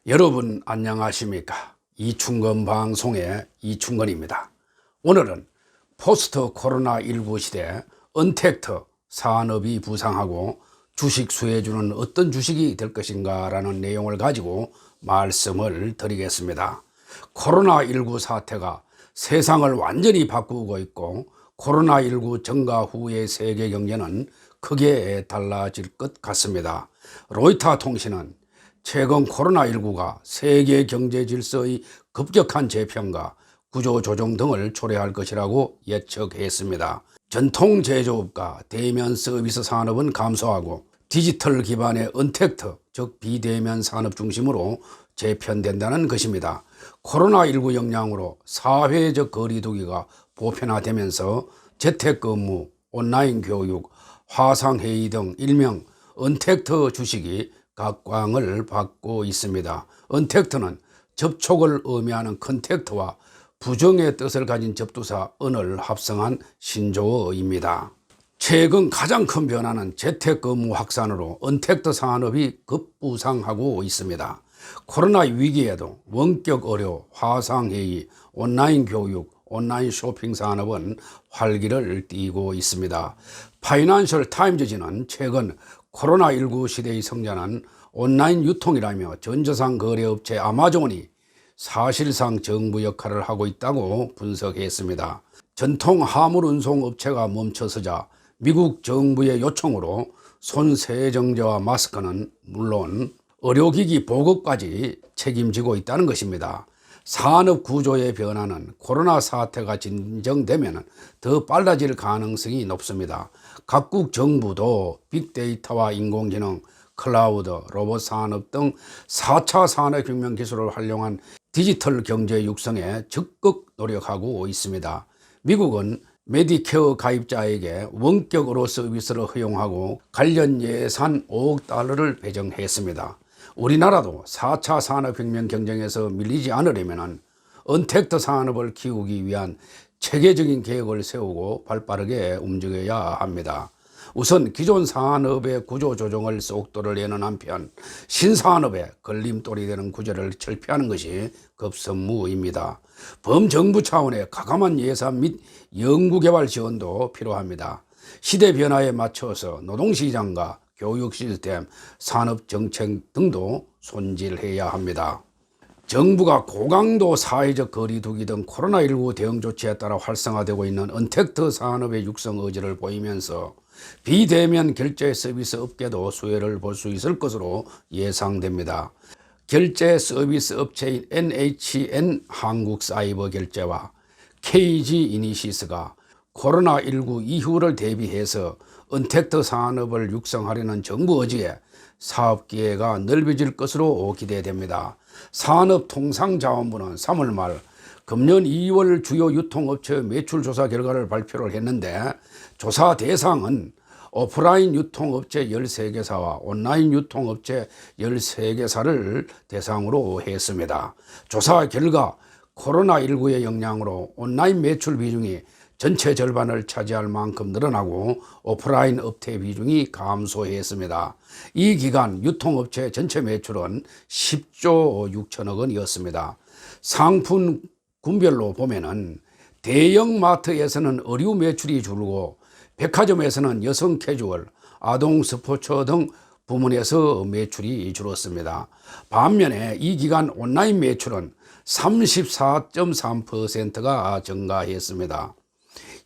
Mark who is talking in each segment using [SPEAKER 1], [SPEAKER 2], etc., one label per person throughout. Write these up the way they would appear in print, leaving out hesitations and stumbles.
[SPEAKER 1] 여러분 안녕하십니까? 이충건 방송의 이충건입니다. 오늘은 포스트 코로나19 시대 언택트 산업이 부상하고 주식 수혜주는 어떤 주식이 될 것인가 라는 내용을 가지고 말씀을 드리겠습니다. 코로나19 사태가 세상을 완전히 바꾸고 있고 코로나19 증가 후의 세계 경제는 크게 달라질 것 같습니다. 로이터 통신은 최근 코로나19가 세계 경제 질서의 급격한 재편과 구조조정 등을 초래할 것이라고 예측했습니다. 전통 제조업과 대면 서비스 산업은 감소하고 디지털 기반의 언택트, 즉 비대면 산업 중심으로 재편된다는 것입니다. 코로나19 영향으로 사회적 거리두기가 보편화되면서 재택근무, 온라인 교육, 화상회의 등 일명 언택트 주식이 각광을 받고 있습니다. 언택트는 접촉을 의미하는 컨택트와 부정의 뜻을 가진 접두사 언을 합성한 신조어입니다. 최근 가장 큰 변화는 재택근무 확산으로 언택트 산업이 급부상하고 있습니다. 코로나 위기에도 원격 의료, 화상회의, 온라인 교육, 온라인 쇼핑 산업은 활기를 띠고 있습니다. 파이낸셜 타임즈지는 최근 코로나19 시대의 성장은 온라인 유통이라며 전자상 거래업체 아마존이 사실상 정부 역할을 하고 있다고 분석했습니다. 전통 화물 운송 업체가 멈춰서자 미국 정부의 요청으로 손 세정제와 마스크는 물론 의료기기 보급까지 책임지고 있다는 것입니다. 산업 구조의 변화는 코로나 사태가 진정되면 더 빨라질 가능성이 높습니다. 각국 정부도 빅데이터와 인공지능, 클라우드, 로봇 산업 등 4차 산업혁명 기술을 활용한 디지털 경제 육성에 적극 노력하고 있습니다. 미국은 메디케어 가입자에게 원격 의료 서비스를 허용하고 관련 예산 5억 달러를 배정했습니다. 우리나라도 4차 산업혁명 경쟁에서 밀리지 않으려면 언택트 산업을 키우기 위한 체계적인 계획을 세우고 발빠르게 움직여야 합니다. 우선 기존 산업의 구조조정을 속도를 내는 한편 신산업에 걸림돌이 되는 구조를 철폐하는 것이 급선무입니다. 범정부 차원의 과감한 예산 및 연구개발 지원도 필요합니다. 시대 변화에 맞춰서 노동시장과 교육 시스템, 산업정책 등도 손질해야 합니다. 정부가 고강도 사회적 거리두기 등 코로나19 대응 조치에 따라 활성화되고 있는 언택트 산업의 육성 의지를 보이면서 비대면 결제 서비스 업계도 수혜를 볼 수 있을 것으로 예상됩니다. 결제 서비스 업체인 NHN 한국사이버결제와 KG 이니시스가 코로나19 이후를 대비해서 언택트 산업을 육성하려는 정부 의지에 사업 기회가 넓어질 것으로 기대됩니다. 산업통상자원부는 3월 말 금년 2월 주요 유통업체 매출 조사 결과를 발표를 했는데 조사 대상은 오프라인 유통업체 13개사와 온라인 유통업체 13개사를 대상으로 했습니다. 조사 결과 코로나19의 영향으로 온라인 매출 비중이 전체 절반을 차지할 만큼 늘어나고 오프라인 업태 비중이 감소했습니다. 이 기간 유통업체 전체 매출은 10조 6천억 원이었습니다. 상품 군별로 보면은 대형마트에서는 의류 매출이 줄고 백화점에서는 여성 캐주얼, 아동 스포츠 등 부문에서 매출이 줄었습니다. 반면에 이 기간 온라인 매출은 34.3%가 증가했습니다.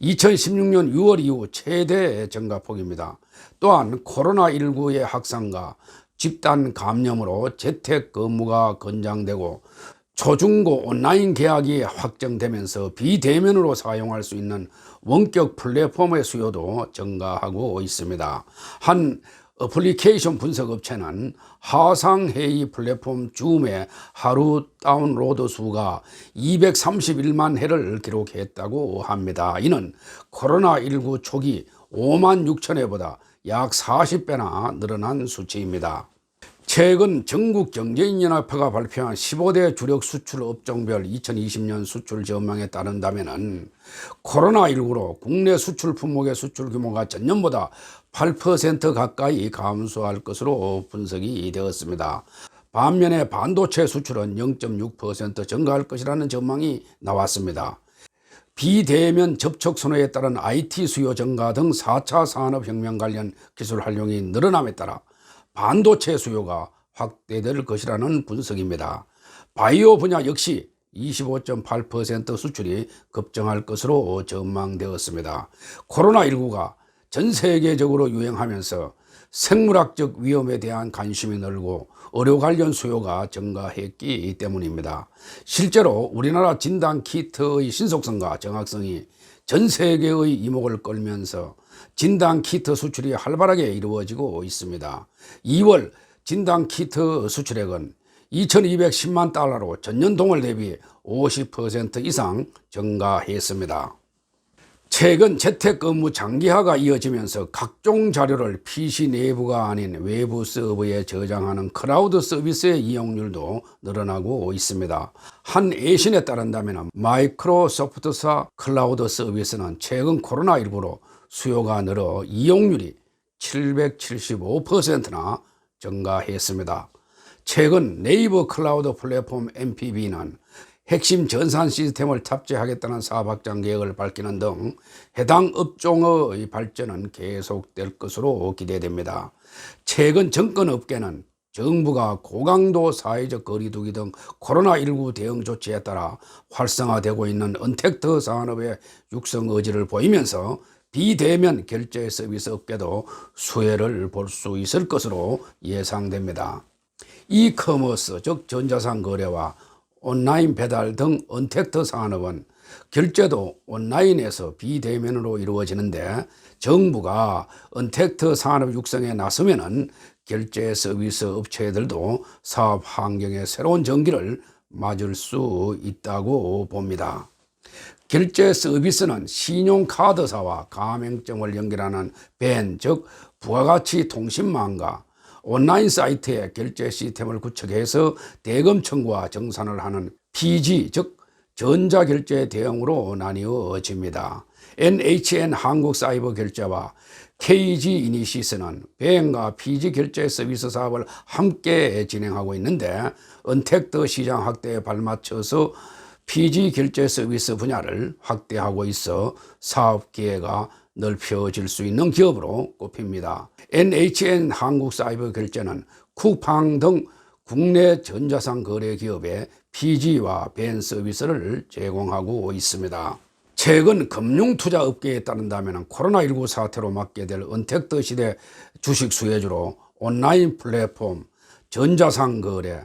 [SPEAKER 1] 2016년 6월 이후 최대 증가폭입니다. 또한 코로나19의 확산과 집단 감염으로 재택근무가 권장되고 초중고 온라인 계약이 확정되면서 비대면으로 사용할 수 있는 원격 플랫폼의 수요도 증가하고 있습니다. 한 어플리케이션 분석업체는 화상회의 플랫폼 줌의 하루 다운로드 수가 231만 회를 기록했다고 합니다. 이는 코로나19 초기 5만 6천 회보다 약 40배나 늘어난 수치입니다. 최근 전국경제인연합회가 발표한 15대 주력 수출 업종별 2020년 수출 전망에 따른다면 코로나19로 국내 수출 품목의 수출 규모가 전년보다 8% 가까이 감소할 것으로 분석이 되었습니다. 반면에 반도체 수출은 0.6% 증가할 것이라는 전망이 나왔습니다. 비대면 접촉 선호에 따른 IT 수요 증가 등 4차 산업혁명 관련 기술 활용이 늘어남에 따라 반도체 수요가 확대될 것이라는 분석입니다. 바이오 분야 역시 25.8% 수출이 급증할 것으로 전망되었습니다. 코로나19가 전 세계적으로 유행하면서 생물학적 위험에 대한 관심이 늘고 의료 관련 수요가 증가했기 때문입니다. 실제로 우리나라 진단 키트의 신속성과 정확성이 전 세계의 이목을 끌면서 진단 키트 수출이 활발하게 이루어지고 있습니다. 2월 진단 키트 수출액은 2210만 달러로 전년 동월 대비 50% 이상 증가했습니다. 최근 재택근무 장기화가 이어지면서 각종 자료를 PC 내부가 아닌 외부 서버에 저장하는 클라우드 서비스의 이용률도 늘어나고 있습니다. 한 외신에 따른다면 마이크로소프트사 클라우드 서비스는 최근 코로나19로 수요가 늘어 이용률이 775%나 증가했습니다. 최근 네이버 클라우드 플랫폼 MPB는 핵심 전산 시스템을 탑재하겠다는 사업 확장 계획을 밝히는 등 해당 업종의 발전은 계속될 것으로 기대됩니다. 최근 정권업계는 정부가 고강도 사회적 거리두기 등 코로나19 대응 조치에 따라 활성화되고 있는 언택트 산업의 육성 의지를 보이면서 비대면 결제 서비스 업계도 수혜를 볼 수 있을 것으로 예상됩니다. 이커머스 즉 전자상 거래와 온라인 배달 등 언택트 산업은 결제도 온라인에서 비대면으로 이루어지는데 정부가 언택트 산업 육성에 나서면은 결제 서비스 업체들도 사업 환경에 새로운 전기를 맞을 수 있다고 봅니다. 결제 서비스는 신용카드사와 가맹점을 연결하는 벤, 즉 부가가치 통신망과 온라인 사이트에 결제 시스템을 구축해서 대금 청구와 정산을 하는 PG, 즉 전자결제 대응으로 나뉘어집니다. NHN 한국사이버결제와 KG 이니시스는 뱅과 PG 결제 서비스 사업을 함께 진행하고 있는데 언택트 시장 확대에 발맞춰서 PG 결제 서비스 분야를 확대하고 있어 사업 기회가 넓혀질 수 있는 기업으로 꼽힙니다. NHN 한국사이버결제는 쿠팡 등 국내 전자상 거래 기업에 PG와 벤 서비스를 제공하고 있습니다. 최근 금융투자업계에 따른다면 코로나19 사태로 맞게 될 언택트 시대 주식 수혜주로 온라인 플랫폼, 전자상 거래,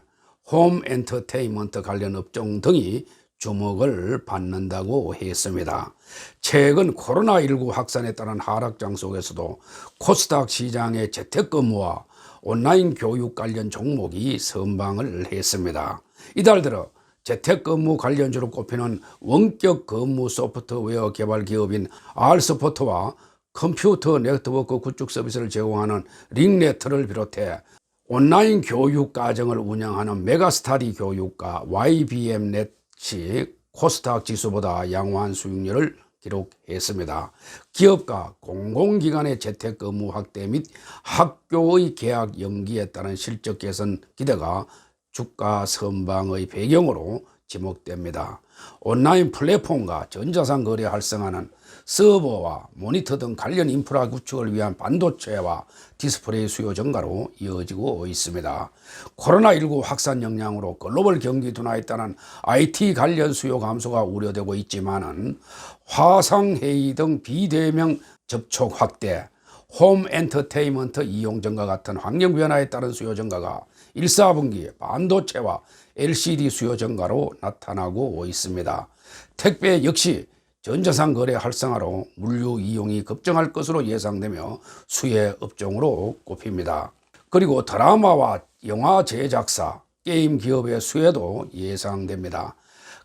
[SPEAKER 1] 홈 엔터테인먼트 관련 업종 등이 주목을 받는다고 했습니다. 최근 코로나19 확산에 따른 하락장 속에서도 코스닥 시장의 재택근무와 온라인 교육 관련 종목이 선방을 했습니다. 이달 들어 재택근무 관련주로 꼽히는 원격 근무 소프트웨어 개발 기업인 R스포트와 컴퓨터 네트워크 구축 서비스를 제공하는 링네트를 비롯해 온라인 교육 과정을 운영하는 메가스터디 교육과 YBM넷 코스닥 지수보다 양호한 수익률을 기록했습니다. 기업과 공공기관의 재택근무 확대 및 학교의 개학 연기에 따른 실적 개선 기대가 주가 선방의 배경으로 지목됩니다. 온라인 플랫폼과 전자상 거래 활성화는 서버와 모니터 등 관련 인프라 구축을 위한 반도체와 디스플레이 수요 증가로 이어지고 있습니다. 코로나19 확산 영향으로 글로벌 경기 둔화에 따른 IT 관련 수요 감소가 우려되고 있지만은 화상회의 등 비대면 접촉 확대, 홈 엔터테인먼트 이용 증가 같은 환경 변화에 따른 수요 증가가 1, 4분기 반도체와 LCD 수요 증가로 나타나고 있습니다. 택배 역시 전자상 거래 활성화로 물류 이용이 급증할 것으로 예상되며 수혜 업종으로 꼽힙니다. 그리고 드라마와 영화 제작사, 게임 기업의 수혜도 예상됩니다.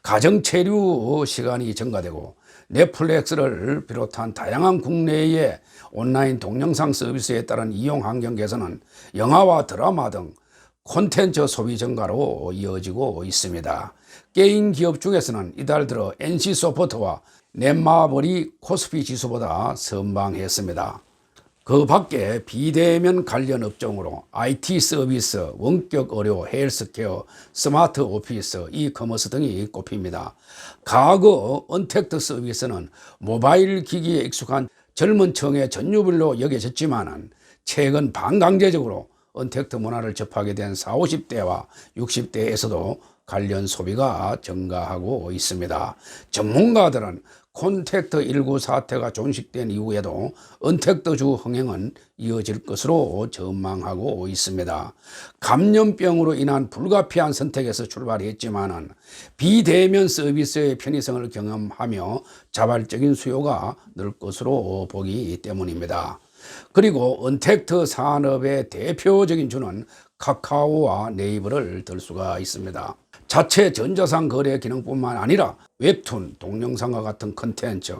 [SPEAKER 1] 가정 체류 시간이 증가되고 넷플릭스를 비롯한 다양한 국내의 온라인 동영상 서비스에 따른 이용 환경 개선은 영화와 드라마 등 콘텐츠 소비 증가로 이어지고 있습니다. 게임 기업 중에서는 이달 들어 NC소프트와 넷마블이 코스피 지수보다 선방했습니다. 그 밖에 비대면 관련 업종으로 IT 서비스, 원격 의료, 헬스케어, 스마트 오피스, 이커머스 등이 꼽힙니다. 과거 언택트 서비스는 모바일 기기에 익숙한 젊은 층의 전유물로 여겨졌지만 최근 반강제적으로 언택트 문화를 접하게 된 40, 50대와 60대에서도 관련 소비가 증가하고 있습니다. 전문가들은 콘택트19 사태가 종식된 이후에도 언택트주 흥행은 이어질 것으로 전망하고 있습니다. 감염병으로 인한 불가피한 선택에서 출발했지만 비대면 서비스의 편의성을 경험하며 자발적인 수요가 늘 것으로 보기 때문입니다. 그리고 언택트 산업의 대표적인 주는 카카오와 네이버를 들 수가 있습니다. 자체 전자상 거래 기능뿐만 아니라 웹툰, 동영상과 같은 컨텐츠,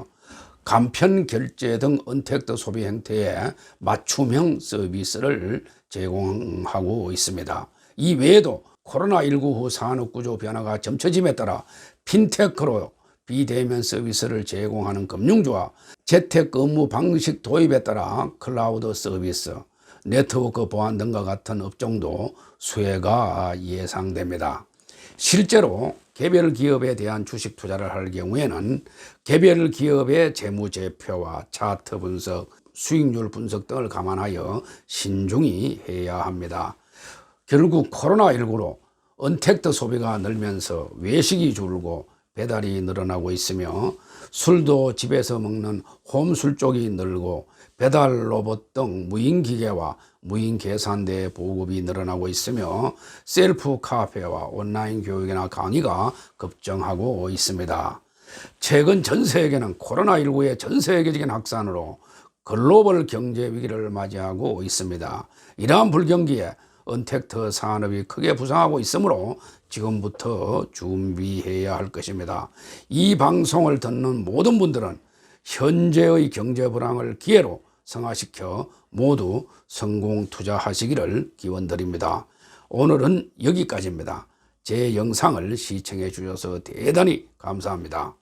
[SPEAKER 1] 간편 결제 등 언택트 소비 행태에 맞춤형 서비스를 제공하고 있습니다. 이 외에도 코로나19 후 산업구조 변화가 점쳐짐에 따라 핀테크로 비대면 서비스를 제공하는 금융주와 재택근무 방식 도입에 따라 클라우드 서비스, 네트워크 보안 등과 같은 업종도 수혜가 예상됩니다. 실제로 개별 기업에 대한 주식 투자를 할 경우에는 개별 기업의 재무제표와 차트 분석, 수익률 분석 등을 감안하여 신중히 해야 합니다. 결국 코로나19로 언택트 소비가 늘면서 외식이 줄고 배달이 늘어나고 있으며 술도 집에서 먹는 홈술 쪽이 늘고 배달 로봇 등 무인 기계와 무인 계산대 보급이 늘어나고 있으며 셀프 카페와 온라인 교육이나 강의가 급증하고 있습니다. 최근 전 세계는 코로나19의 전 세계적인 확산으로 글로벌 경제 위기를 맞이하고 있습니다. 이러한 불경기에 언택트 산업이 크게 부상하고 있으므로 지금부터 준비해야 할 것입니다. 이 방송을 듣는 모든 분들은 현재의 경제 불황을 기회로 성화시켜 모두 성공 투자하시기를 기원드립니다. 오늘은 여기까지입니다. 제 영상을 시청해 주셔서 대단히 감사합니다.